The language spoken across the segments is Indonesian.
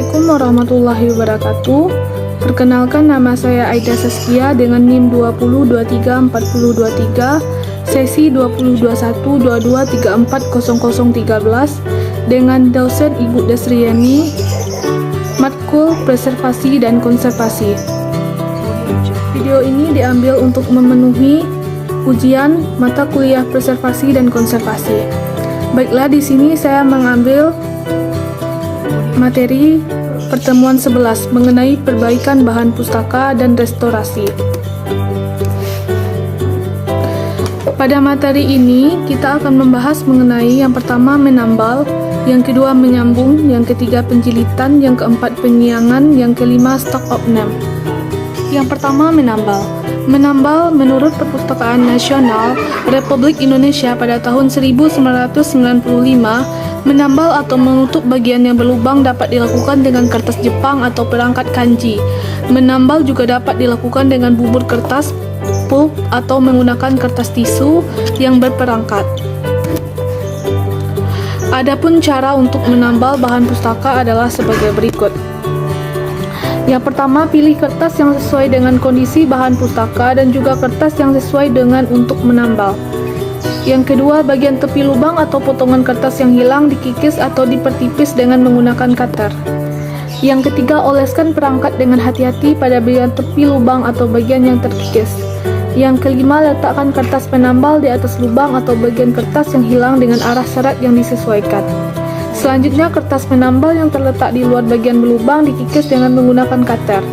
Assalamualaikum warahmatullahi wabarakatuh. Perkenalkan, nama saya Aida Saskia dengan NIM 20234023, sesi 202122340013 dengan dosen Ibu Desriani, matkul Preservasi dan Konservasi. Video ini diambil untuk memenuhi ujian mata kuliah Preservasi dan Konservasi. Baiklah, di sini saya mengambil materi pertemuan 11 mengenai perbaikan bahan pustaka dan restorasi. Pada materi ini kita akan membahas mengenai yang pertama menambal, yang kedua menyambung, yang ketiga penjilitan, yang keempat penyiangan, yang kelima stock of name. Yang pertama menambal. Menambal menurut Perpustakaan Nasional Republik Indonesia pada tahun 1995, menambal atau menutup bagian yang berlubang dapat dilakukan dengan kertas Jepang atau perangkat kanji. Menambal juga dapat dilakukan dengan bubur kertas, pulp, atau menggunakan kertas tisu yang berperangkat. Adapun cara untuk menambal bahan pustaka adalah sebagai berikut. Yang pertama, pilih kertas yang sesuai dengan kondisi bahan pustaka dan juga kertas yang sesuai dengan untuk menambal. Yang kedua, bagian tepi lubang atau potongan kertas yang hilang dikikis atau dipertipis dengan menggunakan cutter. Yang ketiga, oleskan perangkat dengan hati-hati pada bagian tepi lubang atau bagian yang terkikis. Yang kelima, letakkan kertas penambal di atas lubang atau bagian kertas yang hilang dengan arah serat yang disesuaikan. Selanjutnya, kertas penambal yang terletak di luar bagian berlubang dikikis dengan menggunakan cutter.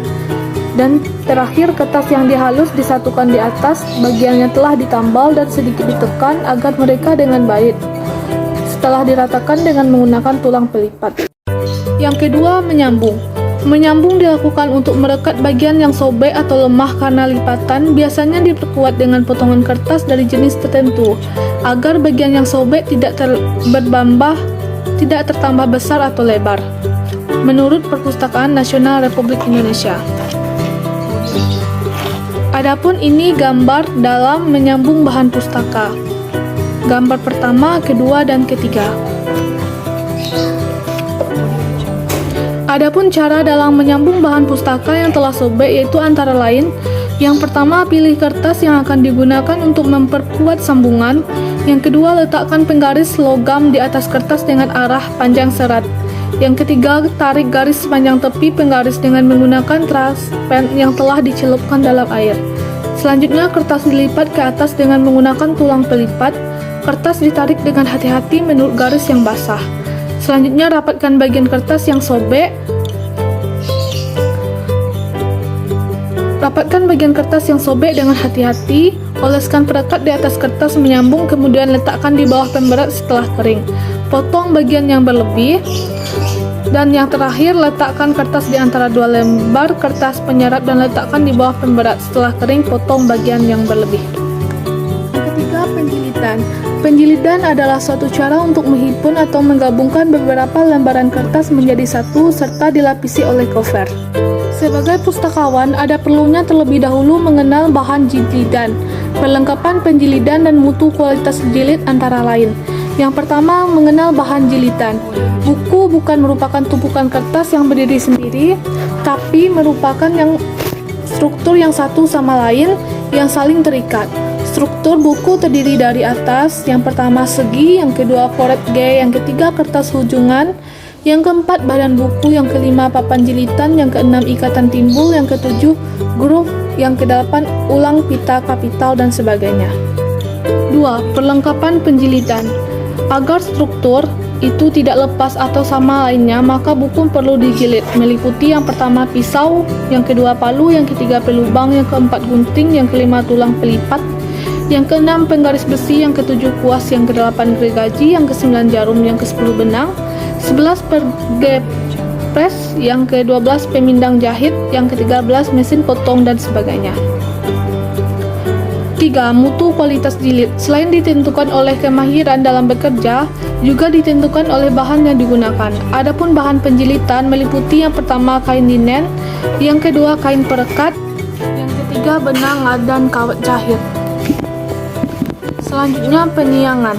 Dan terakhir, kertas yang dihalus disatukan di atas bagian yang telah ditambal dan sedikit ditekan agar mereka dengan baik. Setelah diratakan dengan menggunakan tulang pelipat. Yang kedua, menyambung. Menyambung dilakukan untuk merekat bagian yang sobek atau lemah karena lipatan, biasanya diperkuat dengan potongan kertas dari jenis tertentu, agar bagian yang sobek tidak tertambah besar atau lebar. Menurut Perpustakaan Nasional Republik Indonesia. Adapun ini gambar dalam menyambung bahan pustaka. Gambar pertama, kedua, dan ketiga. Adapun cara dalam menyambung bahan pustaka yang telah sobek yaitu antara lain: yang pertama, pilih kertas yang akan digunakan untuk memperkuat sambungan. Yang kedua, letakkan penggaris logam di atas kertas dengan arah panjang serat. Yang ketiga, tarik garis sepanjang tepi penggaris dengan menggunakan traspen yang telah dicelupkan dalam air. Selanjutnya, kertas dilipat ke atas dengan menggunakan tulang pelipat. Kertas ditarik dengan hati-hati menurut garis yang basah. Selanjutnya, rapatkan bagian kertas yang sobek. Rapatkan bagian kertas yang sobek dengan hati-hati. Oleskan perekat di atas kertas menyambung, kemudian letakkan di bawah pemberat setelah kering. Potong bagian yang berlebih. Dan yang terakhir, letakkan kertas di antara dua lembar kertas penyerap dan letakkan di bawah pemberat. Setelah kering, potong bagian yang berlebih. Yang ketiga, penjilitan. Penjilitan adalah suatu cara untuk menghimpun atau menggabungkan beberapa lembaran kertas menjadi satu serta dilapisi oleh cover. Sebagai pustakawan, ada perlunya terlebih dahulu mengenal bahan jilidan, perlengkapan penjilidan, dan mutu kualitas jilid antara lain. Yang pertama, mengenal bahan jilidan. Buku bukan merupakan tumpukan kertas yang berdiri sendiri, tapi merupakan struktur yang satu sama lain yang saling terikat. Struktur buku terdiri dari atas, yang pertama segi, yang kedua foret G, yang ketiga kertas hujungan, yang keempat badan buku, yang kelima papan jilitan, yang keenam ikatan timbul, yang ketujuh groove, yang kedelapan ulang pita kapital, dan sebagainya. 2. Perlengkapan penjilitan. Agar struktur itu tidak lepas atau sama lainnya, maka buku perlu dijilid, meliputi yang pertama pisau, yang kedua palu, yang ketiga pelubang, yang keempat gunting, yang kelima tulang pelipat, yang keenam penggaris besi, yang ketujuh kuas, yang kedelapan gergaji, yang kesembilan jarum, yang ke-10 benang, 11 press, yang ke-12 pemindang jahit, yang ke-13 mesin potong, dan sebagainya. 3. Mutu kualitas jilid. Selain ditentukan oleh kemahiran dalam bekerja, juga ditentukan oleh bahan yang digunakan. Adapun bahan penjilitan meliputi yang pertama kain linen, yang kedua kain perekat, yang ketiga benang dan kawat jahit. Selanjutnya penyiangan.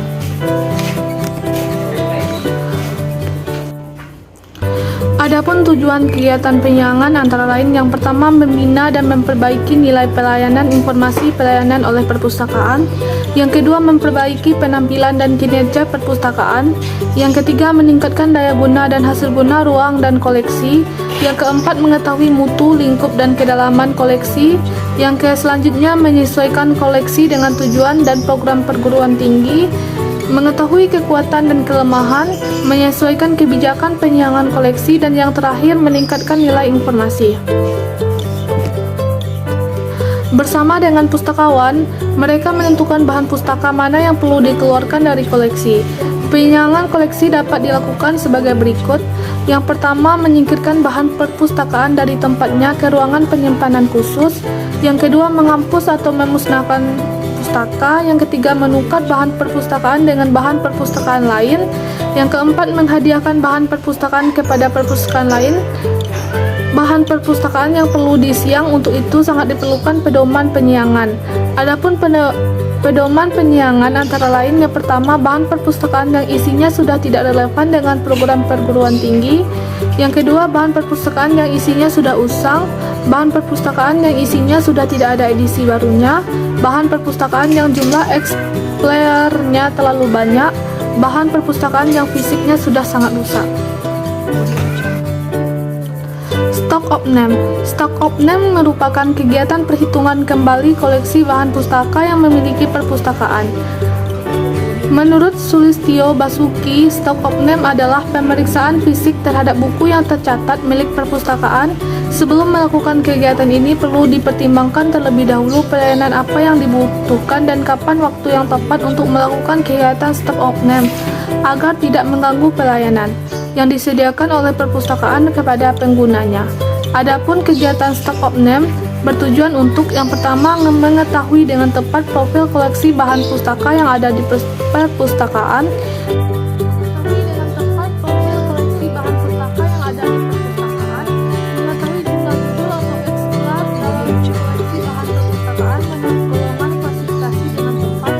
Adapun tujuan kegiatan penyiangan antara lain yang pertama membina dan memperbaiki nilai pelayanan informasi pelayanan oleh perpustakaan, yang kedua memperbaiki penampilan dan kinerja perpustakaan, yang ketiga meningkatkan daya guna dan hasil guna ruang dan koleksi, yang keempat mengetahui mutu, lingkup dan kedalaman koleksi, yang selanjutnya menyesuaikan koleksi dengan tujuan dan program perguruan tinggi, mengetahui kekuatan dan kelemahan, menyesuaikan kebijakan penyiangan koleksi, dan yang terakhir meningkatkan nilai informasi. Bersama dengan pustakawan, mereka menentukan bahan pustaka mana yang perlu dikeluarkan dari koleksi. Penyiangan koleksi dapat dilakukan sebagai berikut. Yang pertama, menyingkirkan bahan perpustakaan dari tempatnya ke ruangan penyimpanan khusus. Yang kedua, menghapus atau memusnahkan pustaka. Yang ketiga, menukar bahan perpustakaan dengan bahan perpustakaan lain. Yang keempat, menghadiahkan bahan perpustakaan kepada perpustakaan lain. Bahan perpustakaan yang perlu disiang, untuk itu sangat diperlukan pedoman penyiangan. Adapun pedoman penyiangan antara lain yang pertama, bahan perpustakaan yang isinya sudah tidak relevan dengan program perguruan tinggi. Yang kedua, bahan perpustakaan yang isinya sudah usang. Bahan perpustakaan yang isinya sudah tidak ada edisi barunya. Bahan perpustakaan yang jumlah eksemplarnya terlalu banyak. Bahan perpustakaan yang fisiknya sudah sangat rusak. Stock of name. Stock of name merupakan kegiatan perhitungan kembali koleksi bahan pustaka yang memiliki perpustakaan. Menurut Sulistyo Basuki, stock of name adalah pemeriksaan fisik terhadap buku yang tercatat milik perpustakaan. Sebelum melakukan kegiatan ini perlu dipertimbangkan terlebih dahulu pelayanan apa yang dibutuhkan dan kapan waktu yang tepat untuk melakukan kegiatan stock of name agar tidak mengganggu pelayanan yang disediakan oleh perpustakaan kepada penggunanya. Adapun kegiatan stock of name bertujuan untuk yang pertama mengetahui dengan tepat profil koleksi bahan pustaka yang ada di perpustakaan. Mengetahui dengan tepat profil koleksi bahan pustaka yang ada di perpustakaan. Mengetahui jumlah judul atau eksemplar dalam koleksi bahan perpustakaan menurut golongan klasifikasi dengan tepat.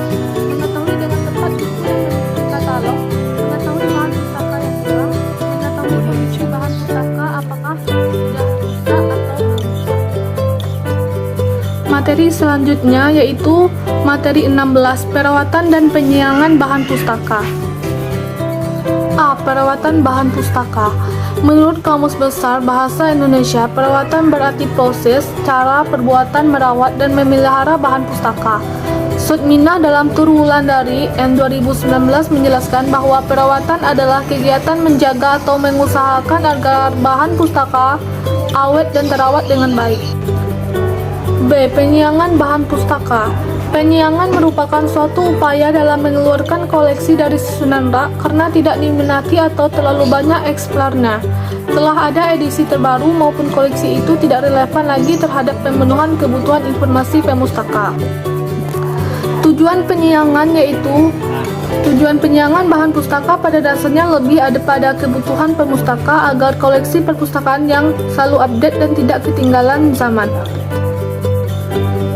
Mengetahui dengan tepat buku yang memiliki katalog. Mengetahui bahan pustaka yang hilang. Mengetahui kondisi bahan pustaka apakah sudah rusak atau belum rusak. Materi selanjutnya yaitu materi 16, perawatan dan penyiangan bahan pustaka. A. Perawatan bahan pustaka. Menurut Kamus Besar Bahasa Indonesia, perawatan berarti proses, cara, perbuatan merawat dan memelihara bahan pustaka. Sutmina dalam Tur Wulandari N 2019 menjelaskan bahwa perawatan adalah kegiatan menjaga atau mengusahakan agar bahan pustaka awet dan terawat dengan baik. B. Penyiangan bahan pustaka. Penyiangan merupakan suatu upaya dalam mengeluarkan koleksi dari susunan rak karena tidak diminati atau terlalu banyak eksemplarnya. Telah ada edisi terbaru maupun koleksi itu tidak relevan lagi terhadap pemenuhan kebutuhan informasi pemustaka. Tujuan penyiangan yaitu tujuan penyiangan bahan pustaka pada dasarnya lebih ada pada kebutuhan pemustaka agar koleksi perpustakaan yang selalu update dan tidak ketinggalan zaman.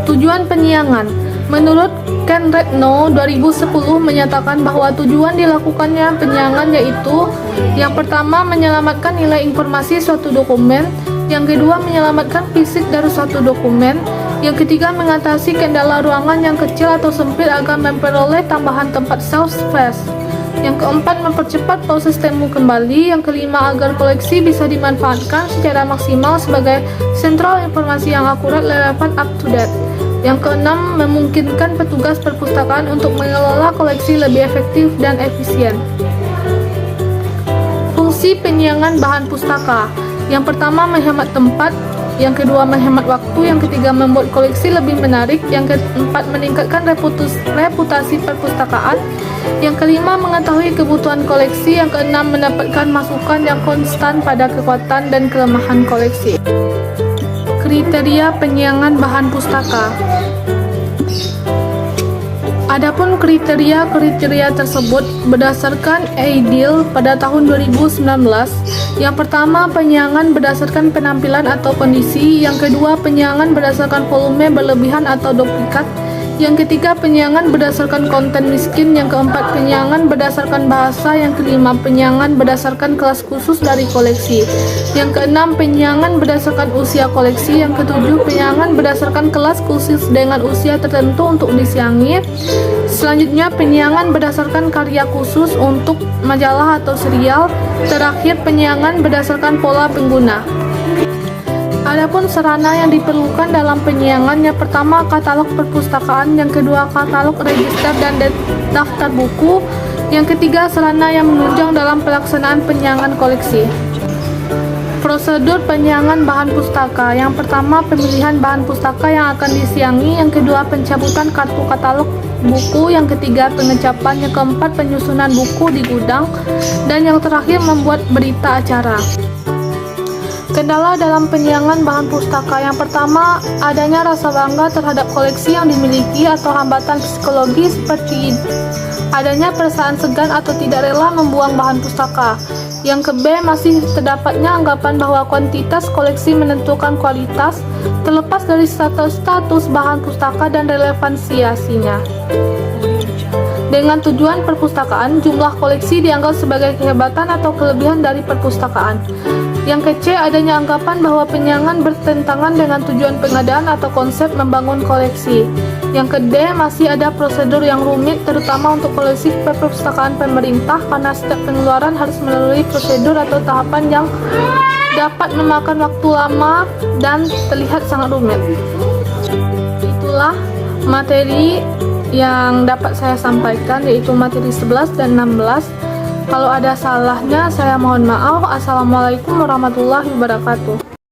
Tujuan penyiangan. Menurut Ken Retno 2010 menyatakan bahwa tujuan dilakukannya penyiangan yaitu yang pertama menyelamatkan nilai informasi suatu dokumen, yang kedua menyelamatkan fisik dari suatu dokumen, yang ketiga mengatasi kendala ruangan yang kecil atau sempit agar memperoleh tambahan tempat shelf space, yang keempat mempercepat proses temu kembali, yang kelima agar koleksi bisa dimanfaatkan secara maksimal sebagai sentral informasi yang akurat, relevan, up to date. Yang keenam, memungkinkan petugas perpustakaan untuk mengelola koleksi lebih efektif dan efisien. Fungsi penyiangan bahan pustaka. Yang pertama, menghemat tempat. Yang kedua, menghemat waktu. Yang ketiga, membuat koleksi lebih menarik. Yang keempat, meningkatkan reputasi perpustakaan. Yang kelima, mengetahui kebutuhan koleksi. Yang keenam, mendapatkan masukan yang konstan pada kekuatan dan kelemahan koleksi. Kriteria penyiangan bahan pustaka. Adapun kriteria tersebut berdasarkan EIDL pada tahun 2019. Yang pertama, penyiangan berdasarkan penampilan atau kondisi. Yang kedua, penyiangan berdasarkan volume berlebihan atau duplikat. Yang ketiga, penyiangan berdasarkan konten miskin. Yang keempat, penyiangan berdasarkan bahasa. Yang kelima, penyiangan berdasarkan kelas khusus dari koleksi. Yang keenam, penyiangan berdasarkan usia koleksi. Yang ketujuh, penyiangan berdasarkan kelas khusus dengan usia tertentu untuk disiangi. Selanjutnya, penyiangan berdasarkan karya khusus untuk majalah atau serial. Terakhir, penyiangan berdasarkan pola pengguna. Adapun sarana yang diperlukan dalam penyiangan, yang pertama katalog perpustakaan, yang kedua katalog register dan daftar buku, yang ketiga sarana yang menunjang dalam pelaksanaan penyiangan koleksi. Prosedur penyiangan bahan pustaka. Yang pertama, pemilihan bahan pustaka yang akan disiangi, yang kedua pencabutan kartu katalog buku, yang ketiga pengecapan, yang keempat penyusunan buku di gudang, dan yang terakhir membuat berita acara. Kendala dalam penyiangan bahan pustaka. Yang pertama, adanya rasa bangga terhadap koleksi yang dimiliki atau hambatan psikologi seperti adanya perasaan segan atau tidak rela membuang bahan pustaka. Yang ke-B, masih terdapatnya anggapan bahwa kuantitas koleksi menentukan kualitas, terlepas dari status bahan pustaka dan relevansiasinya. Dengan tujuan perpustakaan, jumlah koleksi dianggap sebagai kehebatan atau kelebihan dari perpustakaan. Yang ke-C, adanya anggapan bahwa penyiangan bertentangan dengan tujuan pengadaan atau konsep membangun koleksi. Yang ke-D, masih ada prosedur yang rumit terutama untuk koleksi perpustakaan pemerintah karena setiap pengeluaran harus melalui prosedur atau tahapan yang dapat memakan waktu lama dan terlihat sangat rumit. Itulah materi yang dapat saya sampaikan, yaitu materi 11 dan 16. Kalau ada salahnya, saya mohon maaf. Assalamualaikum warahmatullahi wabarakatuh.